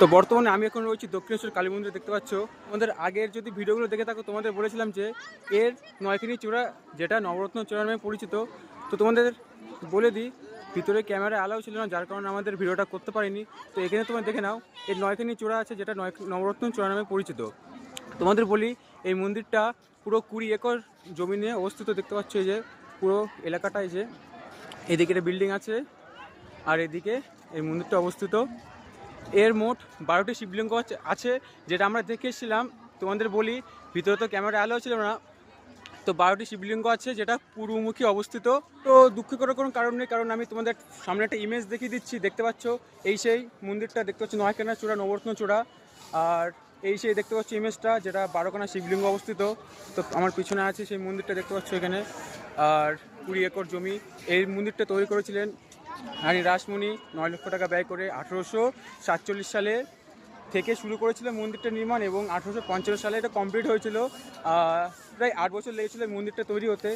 তো বর্তমানে আমি এখন রয়েছি দক্ষিণেশ্বর কালী মন্দিরে। দেখতে পাচ্ছ আমাদের আগের যদি ভিডিওগুলো দেখে থাকো তোমাদের বলেছিলাম যে এর নয়খানি চূড়া যেটা নবরত্ন চূড়া নামে পরিচিত। তো তোমাদের বলে দিই, ভিতরে ক্যামেরা অ্যালাউ ছিল না, যার কারণে আমাদের ভিডিওটা করতে পারিনি। তো এখানে তোমরা দেখে নাও, এর নয়খানি চূড়া আছে যেটা নবরত্ন চূড়া নামে পরিচিত। তোমাদের বলি, এই মন্দিরটা পুরো 20 একর জমি নিয়ে অবস্থিত। দেখতে পাচ্ছ এই যে পুরো এলাকাটায় যে এদিকে একটা বিল্ডিং আছে আর এদিকে এই মন্দিরটা অবস্থিত। এর মোট 12টি শিবলিঙ্গ আছে, যেটা আমরা দেখে এসেছিলাম। তোমাদের বলি, ভিতরে তো ক্যামেরা অ্যালাউ ছিল না, তো 12টি শিবলিঙ্গ আছে যেটা পূর্বমুখী অবস্থিত। তো দুঃখ করার কোনো কারণ নেই, কারণ আমি তোমাদের সামনে একটা ইমেজ দেখিয়ে দিচ্ছি। দেখতে পাচ্ছ এই সেই মন্দিরটা, দেখতে পাচ্ছ নয়খানা চূড়া, নবরত্ন চূড়া। আর এই সেই দেখতে পাচ্ছ ইমেজটা, যেটা 12খানা শিবলিঙ্গ অবস্থিত। তো আমার পিছনে আছে সেই মন্দিরটা, দেখতে পাচ্ছ এখানে। আর 20 একর জমি। এই মন্দিরটা তৈরি করেছিলেন রানী রাসমণি 9 লক্ষ টাকা ব্যয় করে 1847 সালে থেকে শুরু করেছিল মন্দিরটা নির্মাণ, এবং 1855 সালে এটা কমপ্লিট হয়েছিল। প্রায় 8 বছর লেগেছিল মন্দিরটা তৈরি হতে।